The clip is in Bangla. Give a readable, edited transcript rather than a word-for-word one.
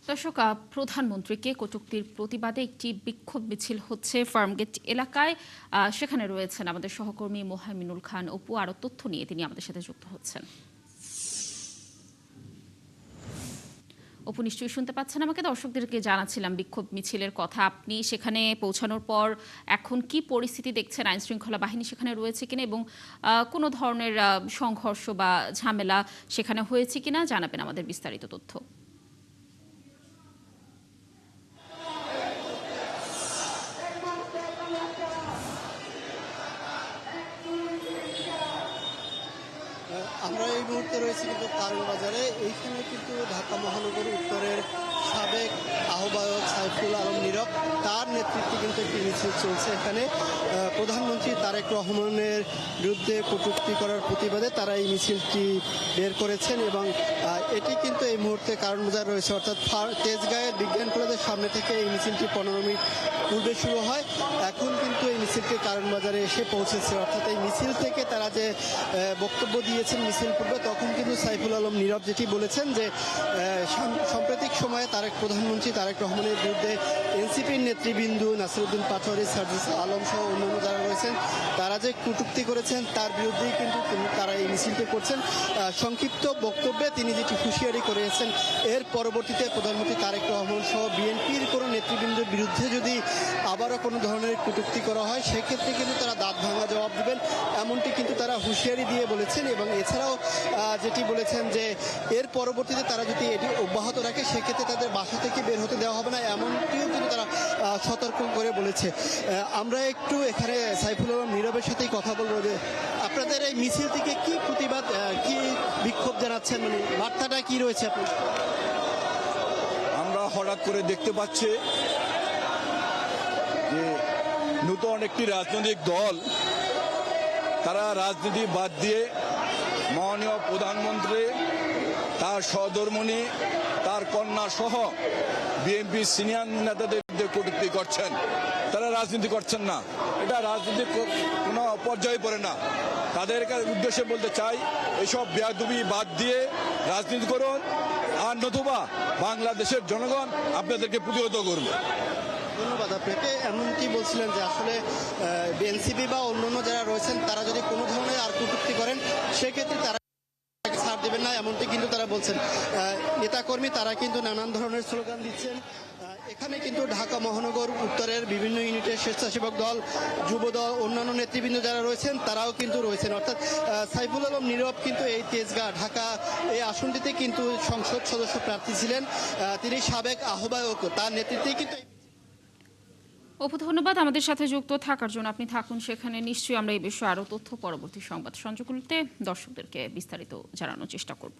দর্শক, প্রধানমন্ত্রীকে কটূক্তির প্রতিবাদে একটি বিক্ষোভ মিছিল হচ্ছে ফার্মগেট এলাকায়। সেখানে রয়েছেন আমাদের সহকর্মী মোহাইমিনুল খান অপু। আরো তথ্য নিয়ে তিনি আমাদের সাথে যুক্ত হচ্ছেন। অপু, নিশ্চয়ই শুনতে পাচ্ছেন আমাকে? দর্শকদেরকে জানাচ্ছিলাম বিক্ষোভ মিছিলের কথা। আপনি সেখানে পৌঁছানোর পর এখন কি পরিস্থিতি দেখছেন? আইন শৃঙ্খলা বাহিনী সেখানে রয়েছে কিনা এবং কোনো ধরনের সংঘর্ষ বা ঝামেলা সেখানে হয়েছে কিনা জানাবেন আমাদের বিস্তারিত তথ্য। আমরা এই মুহূর্তে রয়েছি কিন্তু কারণ বাজারে। এইখানে কিন্তু ঢাকা মহানগর উত্তরের সাবেক আহ্বায়ক সাইফুল আলম নীরব, তার নেতৃত্বে কিন্তু একটি মিছিল চলছে এখানে। প্রধানমন্ত্রী তারেক রহমানের বিরুদ্ধে কটূক্তি করার প্রতিবাদে তারা এই মিছিলটি বের করেছেন এবং এটি কিন্তু এই মুহূর্তে কারণ বাজার রয়েছে, অর্থাৎ তেজগাঁয়ের বিজ্ঞান কলেজের সামনে থেকে এই মিছিলটি 15 মিনিট পূর্বে শুরু হয়। এখন কিন্তু এই মিছিলটি কারণ বাজারে এসে পৌঁছেছে, অর্থাৎ এই মিছিল থেকে তারা যে বক্তব্য দিয়েছেন মিছিল পূর্বে, তখন কিন্তু সাইফুল আলম নীরব যেটি বলেছেন যে সাম্প্রতিক সময়ে প্রধানমন্ত্রী তারেক রহমানের বিরুদ্ধে এনসিপির নেতৃবৃন্দ নাসিরউদ্দিন পাটোয়ারি, সার্জিস আলম সহ অন্যান্য যারা রয়েছেন তারা যে কটূক্তি করেছেন তার বিরুদ্ধেই কিন্তু তারা এই মিছিলটি করছেন। সংক্ষিপ্ত বক্তব্যে তিনি যেটি হুঁশিয়ারি করেছেন, এর পরবর্তীতে প্রধানমন্ত্রী তারেক রহমান সহ বিএনপির কোনো নেতৃবৃন্দের বিরুদ্ধে যদি আবারও কোনো ধরনের কটূক্তি করা হয় সেক্ষেত্রে কিন্তু তারা দাঁত ভাঙা জবাব দেবেন, এমনটি কিন্তু তারা হুঁশিয়ারি দিয়ে বলেছেন। এবং এছাড়াও যেটি বলেছেন যে এর পরবর্তীতে তারা যদি এটি অব্যাহত রাখে সেক্ষেত্রে তাদের বাসা থেকে বের হতে দেওয়া হবে না, এমনটিও কিন্তু তারা সতর্ক করে বলেছে। আমরা একটু এখানে সাইফুল আলম নীরবের সাথেই কথা বলবো যে আপনাদের এই মিছিল থেকে কি প্রতিবাদ, কি বিক্ষোভ জানাচ্ছেন, মানে বার্তাটা কি রয়েছে আপনি? আমরা হঠাৎ করে দেখতে পাচ্ছি যে নতুন একটি রাজনৈতিক দল তারা রাজনীতি বাদ দিয়ে মাননীয় প্রধানমন্ত্রী, তার সহধর্মিণী, তার কন্যা সহ বিএনপি সিনিয়র নেতাদের কটূক্তি করছেন। তারা রাজনীতি করছেন না, এটা রাজনীতি কোনো পর্যায়ে পড়ে না। তাদের উদ্দেশ্যে বলতে চাই, এসব বেয়াদবি বাদ দিয়ে রাজনীতি করুন, আর নতুবা বাংলাদেশের জনগণ আপনাদেরকে প্রতিহত করবে। ধন্যবাদ আপনাকে। এমনকি বলছিলেন যে আসলে এনসিপি বা অন্যান্য যারা রয়েছেন তারা যদি কোনো ধরনের আর কটূক্তি করেন সেক্ষেত্রে তারা ছাড় দেবেন না, এমনটি কিন্তু তারা বলছেন। নেতাকর্মী তারা কিন্তু নানান ধরনের স্লোগান দিচ্ছেন। এখানে কিন্তু ঢাকা মহানগর উত্তরের বিভিন্ন ইউনিটের স্বেচ্ছাসেবক দল, যুব দল, অন্যান্য নেতৃবৃন্দ যারা রয়েছেন তারাও কিন্তু রয়েছেন। অর্থাৎ সাইফুল আলম নীরব কিন্তু এই তেজগাঁ ঢাকা এই আসনটিতে কিন্তু সংসদ সদস্য প্রার্থী ছিলেন, তিনি সাবেক আহ্বায়ক, তার নেতৃত্বেই কিন্তু। অপু, ধন্যবাদ আমাদের সাথে যুক্ত থাকার জন্য। আপনি থাকুন সেখানে, নিশ্চয়ই আমরা এই বিষয়ে আরো তথ্য পরবর্তী সংবাদ সংযোগ করতে দর্শকদেরকে বিস্তারিত জানানোর চেষ্টা করব।